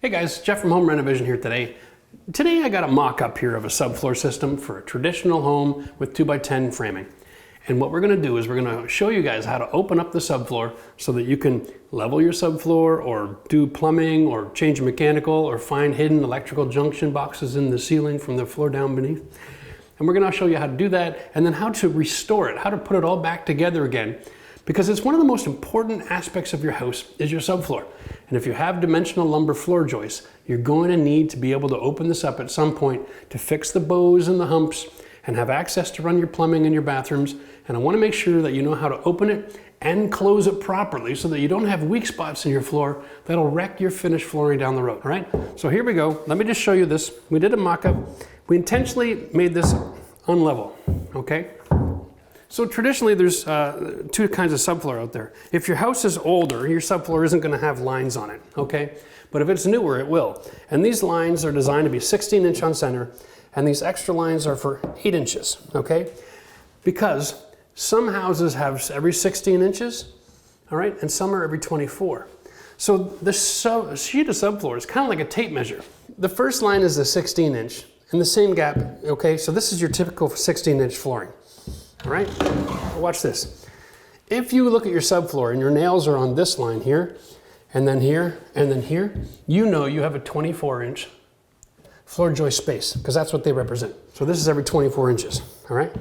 Hey guys, Jeff from Home RenoVision here today. Today I got a mock-up here of a subfloor system for a traditional home with 2x10 framing. And what we're going to do is we're going to show you guys how to open up the subfloor so that you can level your subfloor or do plumbing or change mechanical or find hidden electrical junction boxes in the ceiling from the floor down beneath. And we're going to show you how to do that and then how to restore it, how to put it all back together again. Because it's one of the most important aspects of your house is your subfloor. And if you have dimensional lumber floor joists, you're going to need to be able to open this up at some point to fix the bows and the humps and have access to run your plumbing in your bathrooms. And I want to make sure that you know how to open it and close it properly so that you don't have weak spots in your floor that'll wreck your finished flooring down the road. All right, so here we go. Let me just show you this. We did a mock-up. We intentionally made this unlevel, okay? So traditionally there's two kinds of subfloor out there. If your house is older, your subfloor isn't going to have lines on it, okay? But if it's newer, it will. And these lines are designed to be 16 inch on center, and these extra lines are for 8 inches, okay? Because some houses have every 16 inches, all right, and some are every 24. So the sheet of subfloor is kind of like a tape measure. The first line is the 16 inch, and the same gap, okay? So this is your typical 16 inch flooring. All right, watch this. If you look at your subfloor and your nails are on this line here, and then here, and then here, you know you have a 24-inch floor joist space, because that's what they represent. So this is every 24 inches, all right?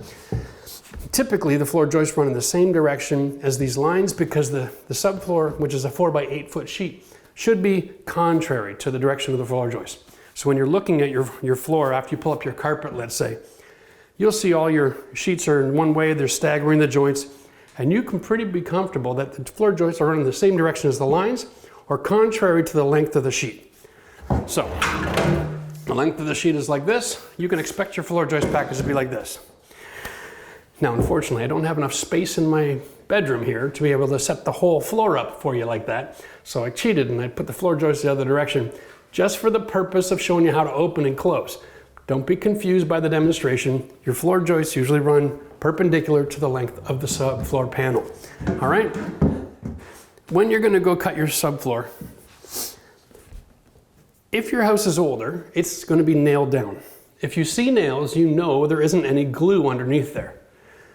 Typically, the floor joists run in the same direction as these lines because the subfloor, which is a 4x8 foot sheet, should be contrary to the direction of the floor joist. So when you're looking at your floor after you pull up your carpet, let's say, you'll see all your sheets are in one way, they're staggering the joints, and you can pretty be comfortable that the floor joists are running the same direction as the lines or contrary to the length of the sheet. So, the length of the sheet is like this, you can expect your floor joist package to be like this. Now, unfortunately, I don't have enough space in my bedroom here to be able to set the whole floor up for you like that, so I cheated and I put the floor joist the other direction just for the purpose of showing you how to open and close. Don't be confused by the demonstration. Your floor joists usually run perpendicular to the length of the subfloor panel. All right? When you're going to go cut your subfloor, if your house is older, it's going to be nailed down. If you see nails, you know there isn't any glue underneath there.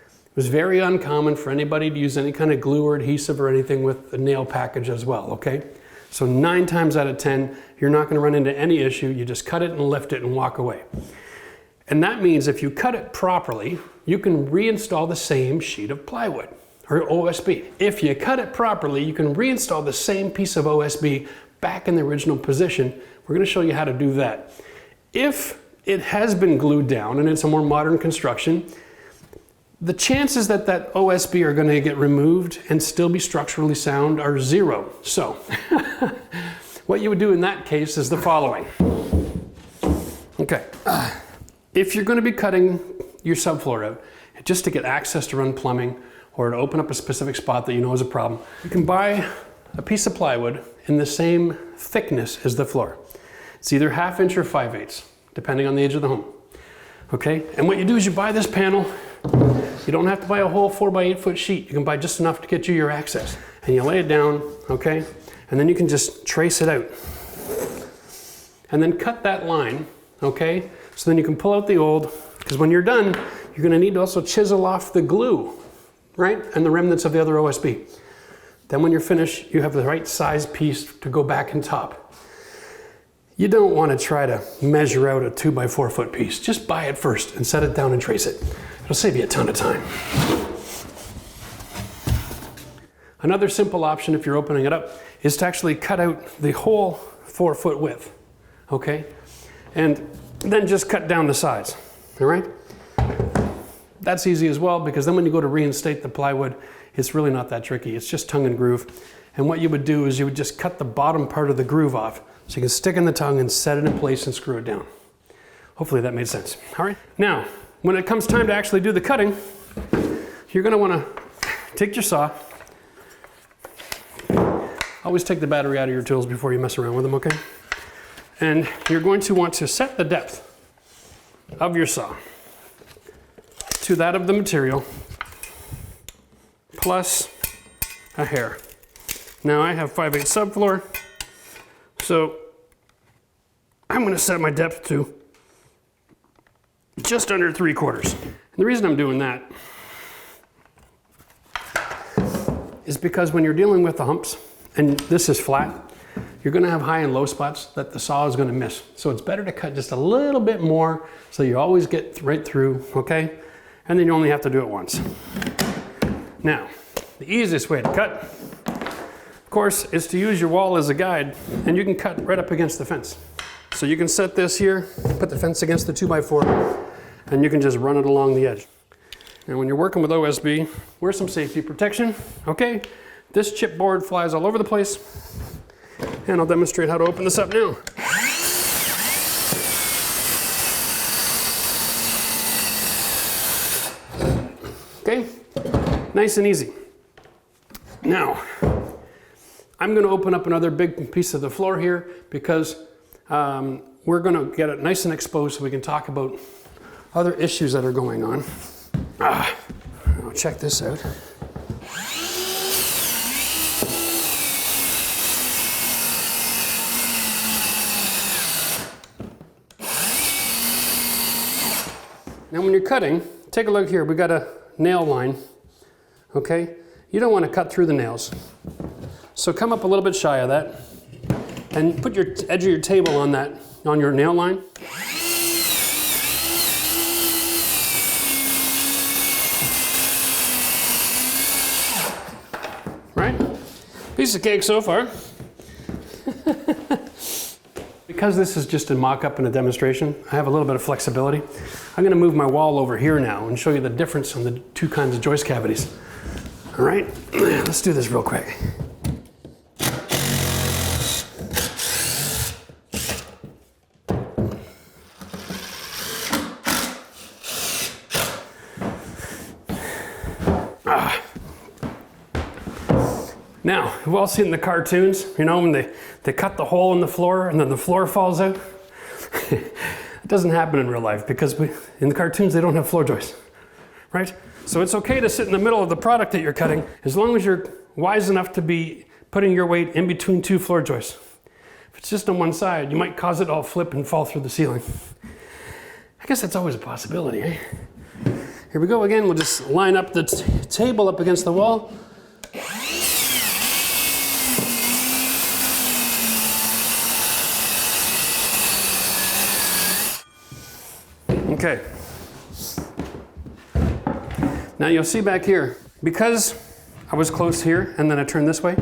It was very uncommon for anybody to use any kind of glue or adhesive or anything with the nail package as well, okay? So 9 times out of 10, you're not going to run into any issue. You just cut it and lift it and walk away. And that means if you cut it properly, you can reinstall the same sheet of plywood or OSB. If you cut it properly, you can reinstall the same piece of OSB back in the original position. We're going to show you how to do that. If it has been glued down and it's a more modern construction, the chances that that OSB are going to get removed and still be structurally sound are 0. So, what you would do in that case is the following. Okay, if you're going to be cutting your subfloor out, just to get access to run plumbing or to open up a specific spot that you know is a problem, you can buy a piece of plywood in the same thickness as the floor. It's either 1/2 inch or 5/8, depending on the age of the home. Okay, and what you do is you buy this panel. You don't have to buy a whole 4x8 foot sheet. You can buy just enough to get you your access. And you lay it down, okay? And then you can just trace it out. And then cut that line, okay? So then you can pull out the old, because when you're done, you're gonna need to also chisel off the glue, right? And the remnants of the other OSB. Then when you're finished, you have the right size piece to go back and top. You don't want to try to measure out a 2x4 foot piece. Just buy it first and set it down and trace it. It'll save you a ton of time. Another simple option if you're opening it up is to actually cut out the whole 4 foot width, okay? And then just cut down the sides, all right? That's easy as well because then when you go to reinstate the plywood, it's really not that tricky. It's just tongue and groove. And what you would do is you would just cut the bottom part of the groove off so you can stick in the tongue and set it in place and screw it down. Hopefully that made sense. All right, now, when it comes time to actually do the cutting, you're gonna wanna take your saw. Always take the battery out of your tools before you mess around with them, okay? And you're going to want to set the depth of your saw to that of the material plus a hair. Now I have 5/8 subfloor, so I'm going to set my depth to just under 3/4. And the reason I'm doing that is because when you're dealing with the humps, and this is flat, you're going to have high and low spots that the saw is going to miss. So it's better to cut just a little bit more so you always get right through, okay? And then you only have to do it once. Now, the easiest way to cut, of course, is to use your wall as a guide, and you can cut right up against the fence. So you can set this here, put the fence against the 2x4, and you can just run it along the edge. And when you're working with OSB, wear some safety protection, okay? This chipboard flies all over the place, and I'll demonstrate how to open this up now. Okay, nice and easy. Now, I'm gonna open up another big piece of the floor here because we're gonna get it nice and exposed so we can talk about other issues that are going on. I'll check this out. Now when you're cutting, take a look here, we got a nail line, okay? You don't want to cut through the nails. So come up a little bit shy of that and put your edge of your table on that, on your nail line. Right? Piece of cake so far. Because this is just a mock-up and a demonstration, I have a little bit of flexibility. I'm going to move my wall over here now and show you the difference on the two kinds of joist cavities. All right, let's do this real quick. Now, we've all seen the cartoons, you know, when they cut the hole in the floor and then the floor falls out. It doesn't happen in real life because in the cartoons they don't have floor joists, right? So it's okay to sit in the middle of the product that you're cutting as long as you're wise enough to be putting your weight in between two floor joists. If it's just on one side, you might cause it all flip and fall through the ceiling. I guess that's always a possibility, eh? Here we go again. We'll just line up the table up against the wall. Okay. Now you'll see back here, because I was close here and then I turned this way,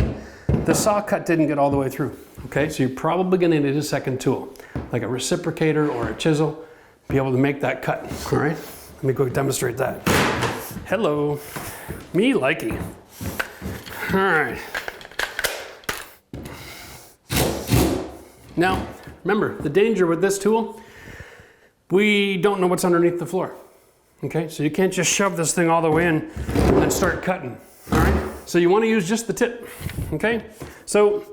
the saw cut didn't get all the way through. Okay, so you're probably gonna need a second tool, like a reciprocator or a chisel, be able to make that cut, all right? Let me go demonstrate that. Hello, me likey. All right. Now, remember, the danger with this tool, we don't know what's underneath the floor. Okay, so you can't just shove this thing all the way in and then start cutting, all right? So you want to use just the tip, okay? So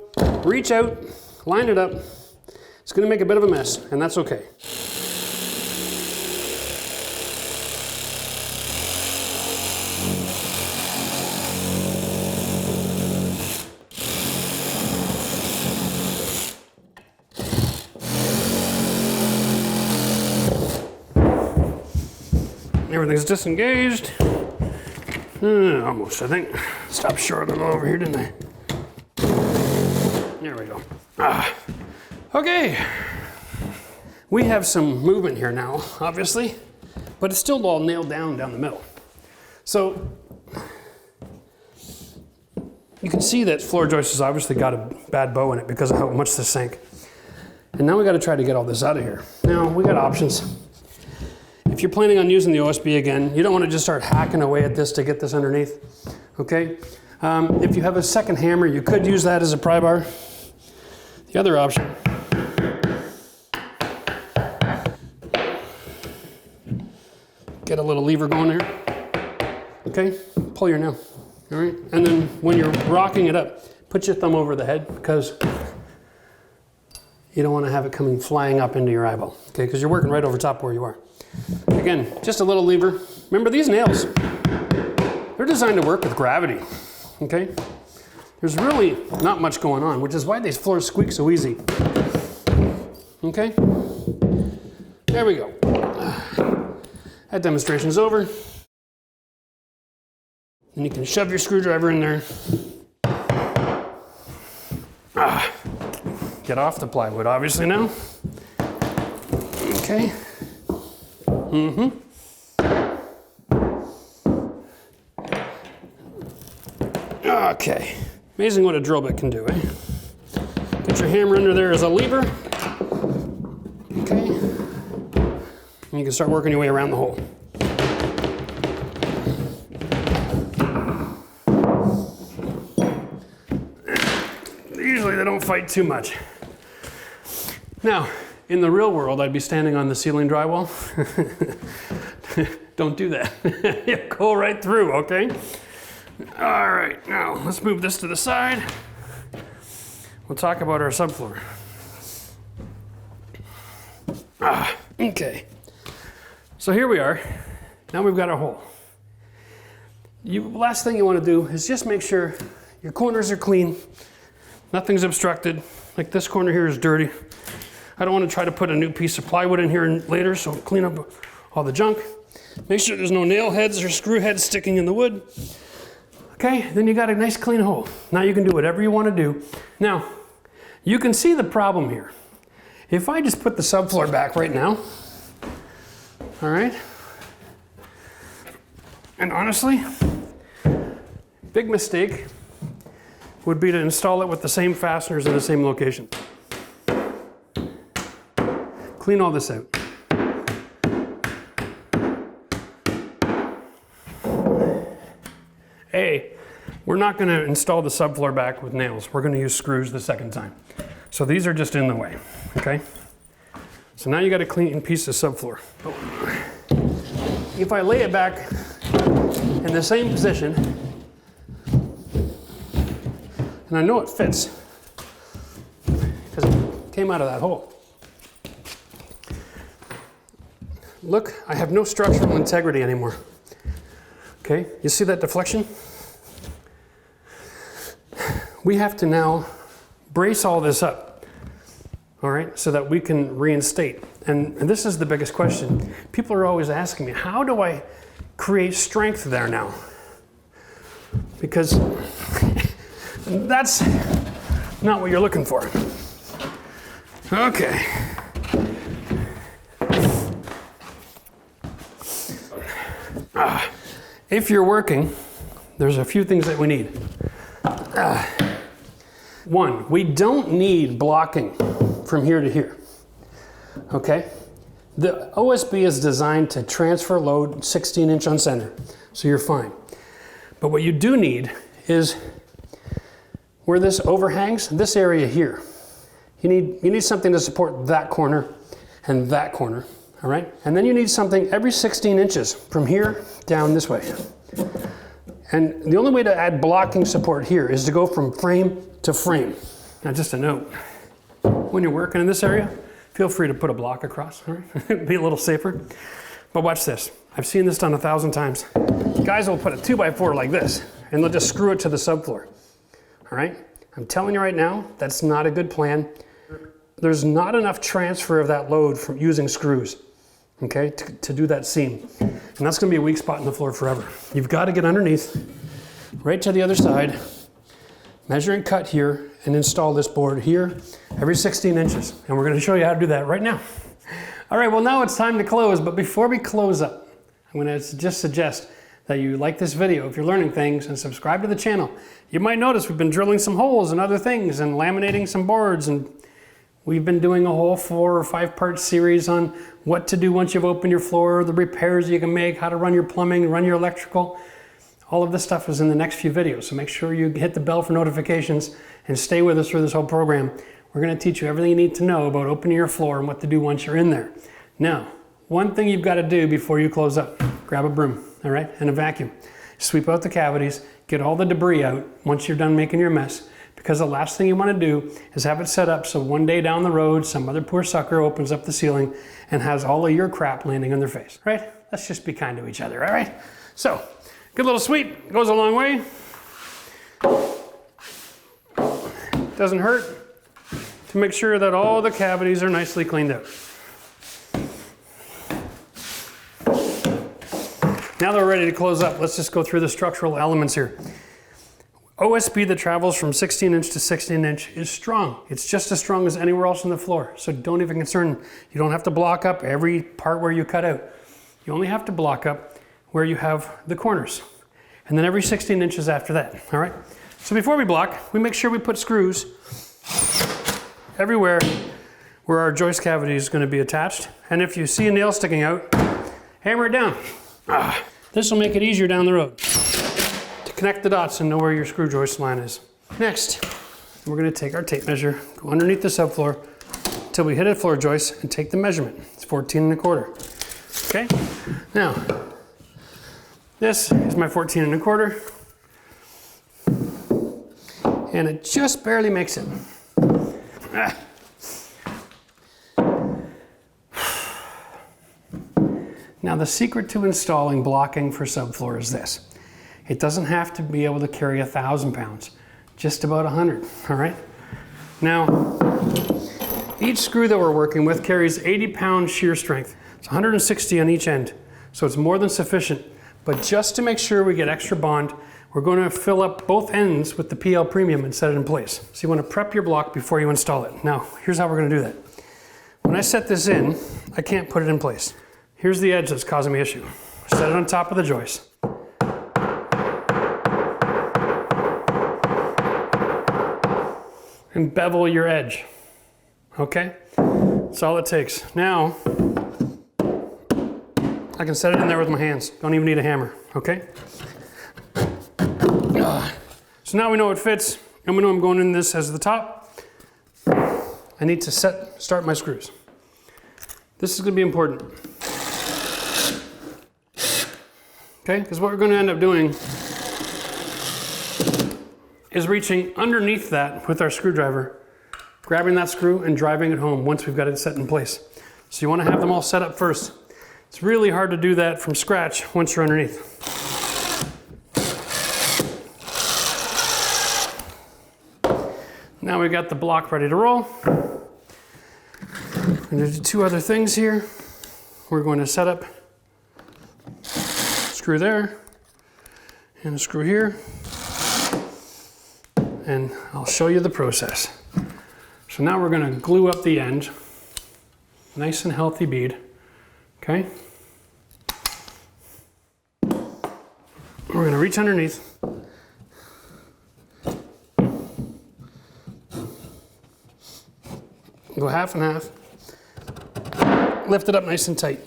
reach out, line it up. It's going to make a bit of a mess, and that's okay. Everything's disengaged. Almost, I think. Stopped short of it over here, didn't I? There we go. Okay. We have some movement here now, obviously, but it's still all nailed down the middle. So you can see that floor joist has obviously got a bad bow in it because of how much this sank. And now we got to try to get all this out of here. Now we got options. If you're planning on using the OSB again, you don't want to just start hacking away at this to get this underneath, okay? If you have a second hammer, you could use that as a pry bar. The other option, get a little lever going there, okay? Pull your nail, all right? And then when you're rocking it up, put your thumb over the head because you don't want to have it coming flying up into your eyeball, okay? Because you're working right over top where you are. Again, just a little lever. Remember these nails, they're designed to work with gravity, okay? There's really not much going on, which is why these floors squeak so easy. Okay? There we go. That demonstration's over. And you can shove your screwdriver in there. Get off the plywood, obviously, now. Okay. Okay. Amazing what a drill bit can do, eh? Get your hammer under there as a lever. Okay. And you can start working your way around the hole. Usually they don't fight too much. Now, in the real world, I'd be standing on the ceiling drywall. Don't do that. You go right through, okay? All right, now let's move this to the side. We'll talk about our subfloor. Okay. So here we are. Now we've got our hole. Last thing you want to do is just make sure your corners are clean. Nothing's obstructed. Like this corner here is dirty. I don't want to try to put a new piece of plywood in here later, so clean up all the junk. Make sure there's no nail heads or screw heads sticking in the wood. Okay, then you got a nice clean hole. Now you can do whatever you want to do. Now, you can see the problem here. If I just put the subfloor back right now, all right, and honestly, big mistake would be to install it with the same fasteners in the same location. Clean all this out. We're not going to install the subfloor back with nails. We're going to use screws the second time. So these are just in the way, okay? So now you got a clean piece of subfloor. If I lay it back in the same position, and I know it fits, because it came out of that hole. Look, I have no structural integrity anymore. Okay, you see that deflection? We have to now brace all this up, all right, so that we can reinstate. And this is the biggest question. People are always asking me, how do I create strength there now? Because that's not what you're looking for. Okay. If you're working, there's a few things that we need. One, we don't need blocking from here to here, okay? The OSB is designed to transfer load 16-inch on center, so you're fine. But what you do need is where this overhangs, this area here. You need something to support that corner and that corner, all right? And then you need something every 16 inches from here down this way. And the only way to add blocking support here is to go from frame to frame. Now just a note, when you're working in this area, feel free to put a block across, all right? Be a little safer. But watch this. I've seen this done 1,000 times. Guys will put a 2x4 like this, and they'll just screw it to the subfloor, all right? I'm telling you right now, that's not a good plan. There's not enough transfer of that load from using screws, okay, to do that seam. And that's gonna be a weak spot in the floor forever. You've got to get underneath, right to the other side, measure and cut here, and install this board here every 16 inches. And we're gonna show you how to do that right now. All right, well now it's time to close, but before we close up, I'm gonna just suggest that you like this video if you're learning things and subscribe to the channel. You might notice we've been drilling some holes and other things and laminating some boards, and we've been doing a whole 4 or 5 part series on what to do once you've opened your floor, the repairs you can make, how to run your plumbing, run your electrical. All of this stuff is in the next few videos, so make sure you hit the bell for notifications and stay with us through this whole program. We're going to teach you everything you need to know about opening your floor and what to do once you're in there. Now, one thing you've got to do before you close up, grab a broom, all right, and a vacuum. Sweep out the cavities, get all the debris out once you're done making your mess, because the last thing you want to do is have it set up so one day down the road, some other poor sucker opens up the ceiling and has all of your crap landing on their face, right? Let's just be kind to each other, all right? So, good little sweep, goes a long way. Doesn't hurt. to make sure that all the cavities are nicely cleaned out. Now that we're ready to close up, let's just go through the structural elements here. OSB that travels from 16-inch to 16-inch is strong. It's just as strong as anywhere else on the floor, so don't even concern. You don't have to block up every part where you cut out. You only have to block up where you have the corners, and then every 16 inches after that, all right? So before we block, we make sure we put screws everywhere where our joist cavity is going to be attached, and if you see a nail sticking out, hammer it down. This will make it easier down the road to connect the dots and know where your screw joist line is. Next, we're going to take our tape measure, go underneath the subfloor until we hit a floor joist and take the measurement. It's 14 1/4. Okay, now this is my 14 1/4, and it just barely makes it. Now the secret to installing blocking for subfloor is this. It doesn't have to be able to carry 1,000 pounds, just about 100, all right? Now, each screw that we're working with carries 80-pound shear strength. It's 160 on each end, so it's more than sufficient. But just to make sure we get extra bond, we're going to fill up both ends with the PL Premium and set it in place. So you want to prep your block before you install it. Now, here's how we're going to do that. When I set this in, I can't put it in place. Here's the edge that's causing me issue. Set it on top of the joist. And bevel your edge. Okay? That's all it takes. Now, I can set it in there with my hands. Don't even need a hammer, okay? So now we know it fits, and we know I'm going in this as the top. I need to start my screws. This is going to be important. Okay, because what we're going to end up doing is reaching underneath that with our screwdriver, grabbing that screw and driving it home once we've got it set in place. So you want to have them all set up first. It's really hard to do that from scratch once you're underneath. Now we've got the block ready to roll. We're going to do two other things here. We're going to set up screw there and a screw here, and I'll show you the process. So now we're going to glue up the end, nice and healthy bead, okay? We're going to reach underneath, go half and half, lift it up nice and tight.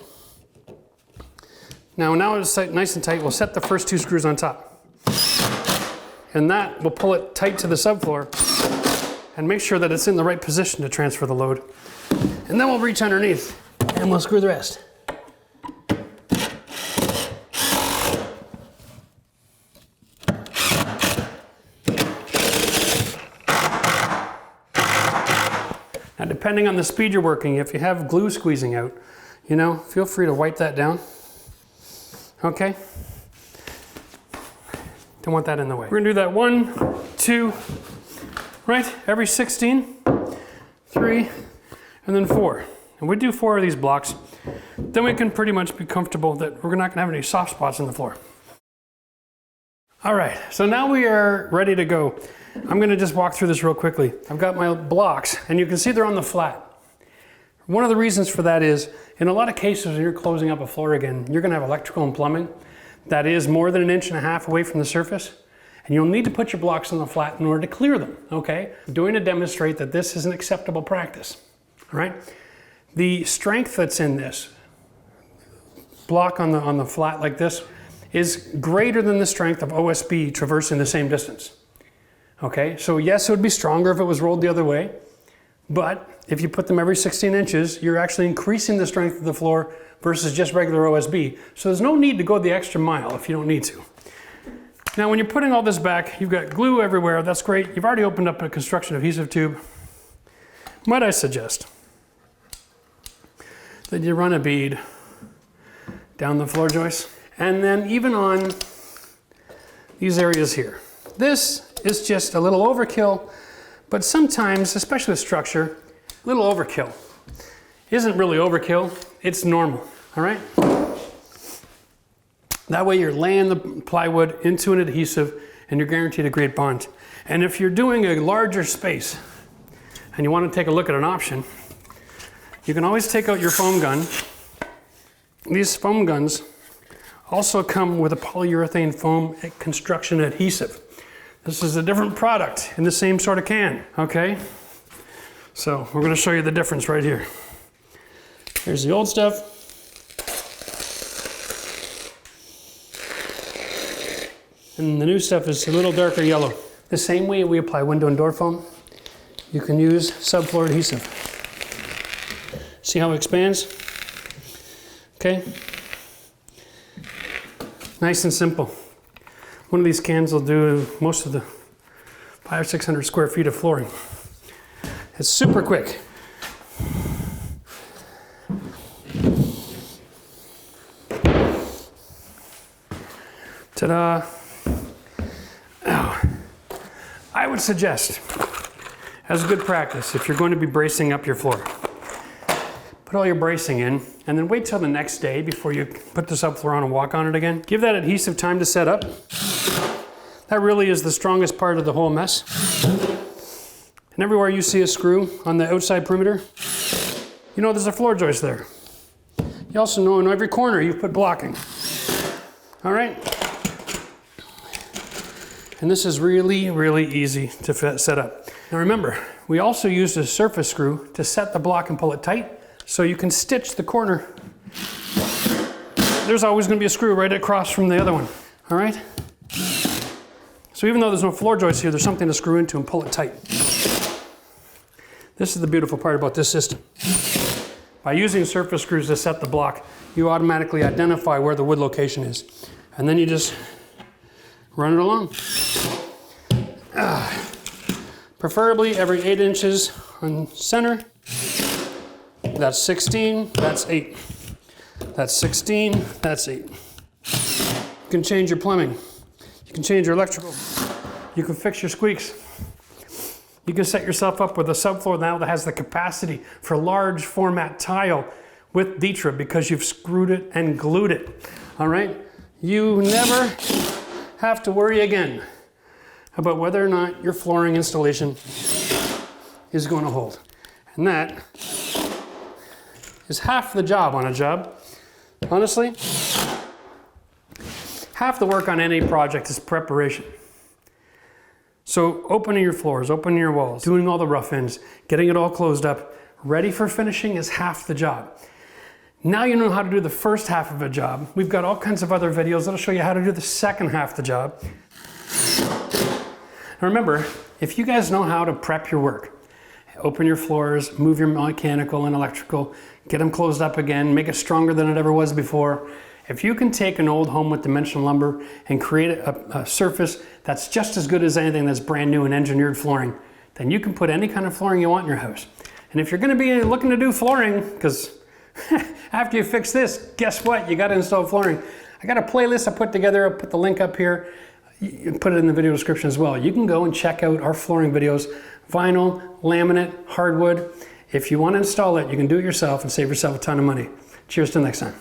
Now it's nice and tight, we'll set the first two screws on top. And that will pull it tight to the subfloor and make sure that it's in the right position to transfer the load. And then we'll reach underneath and we'll screw the rest. Now depending on the speed you're working, if you have glue squeezing out, you know, feel free to wipe that down. Okay? Don't want that in the way. We're gonna do that 1, 2, right? Every 16, 3, and then 4. And we do 4 of these blocks. Then we can pretty much be comfortable that we're not gonna have any soft spots in the floor. All right, so now we are ready to go. I'm gonna just walk through this real quickly. I've got my blocks, and you can see they're on the flat. One of the reasons for that is, in a lot of cases when you're closing up a floor again, you're gonna have electrical and plumbing that is more than 1.5 inches away from the surface, and you'll need to put your blocks on the flat in order to clear them, okay? I'm doing to demonstrate that this is an acceptable practice, all right? The strength that's in this block on the flat like this is greater than the strength of OSB traversing the same distance, okay? So yes, it would be stronger if it was rolled the other way, but if you put them every 16 inches, you're actually increasing the strength of the floor versus just regular OSB. So there's no need to go the extra mile if you don't need to. Now when you're putting all this back, you've got glue everywhere, that's great. You've already opened up a construction adhesive tube. Might I suggest that you run a bead down the floor joist, and then even on these areas here. This is just a little overkill, But sometimes, especially with structure, a little overkill. Isn't really overkill, it's normal, all right? That way you're laying the plywood into an adhesive and you're guaranteed a great bond. And if you're doing a larger space and you want to take a look at an option, you can always take out your foam gun. These foam guns also come with a polyurethane foam construction adhesive. This is a different product in the same sort of can, okay? So we're going to show you the difference right here. Here's the old stuff. And the new stuff is a little darker yellow. The same way we apply window and door foam, you can use subfloor adhesive. See how it expands? Okay. Nice and simple. One of these cans will do most of the 500 or 600 square feet of flooring. It's super quick. Ta-da. I would suggest, as a good practice, if you're going to be bracing up your floor, put all your bracing in and then wait till the next day before you put the subfloor on and walk on it again. Give that adhesive time to set up. That really is the strongest part of the whole mess. And everywhere you see a screw on the outside perimeter, you know there's a floor joist there. You also know in every corner you've put blocking. All right? And this is really, really easy to set up. Now remember, we also used a surface screw to set the block and pull it tight so you can stitch the corner. There's always going to be a screw right across from the other one. All right? So even though there's no floor joist here, there's something to screw into and pull it tight. This is the beautiful part about this system. By using surface screws to set the block, you automatically identify where the wood location is. And then you just run it along. Preferably every 8 inches on center. That's 16, that's 8. That's 16, that's 8. You can change your plumbing. You can change your electrical. You can fix your squeaks. You can set yourself up with a subfloor now that has the capacity for large format tile with Ditra because you've screwed it and glued it. All right? You never have to worry again about whether or not your flooring installation is going to hold. And that is half the job on a job. Honestly, half the work on any project is preparation. So opening your floors, opening your walls, doing all the rough ends, getting it all closed up, ready for finishing is half the job. Now you know how to do the first half of a job. We've got all kinds of other videos that'll show you how to do the second half of the job. Now remember, if you guys know how to prep your work, open your floors, move your mechanical and electrical, get them closed up again, make it stronger than it ever was before. If you can take an old home with dimensional lumber and create a surface that's just as good as anything that's brand new and engineered flooring, then you can put any kind of flooring you want in your house. And if you're going to be looking to do flooring, because after you fix this, guess what? You got to install flooring. I got a playlist I put together. I'll put the link up here. You put it in the video description as well. You can go and check out our flooring videos, vinyl, laminate, hardwood. If you want to install it, you can do it yourself and save yourself a ton of money. Cheers till next time.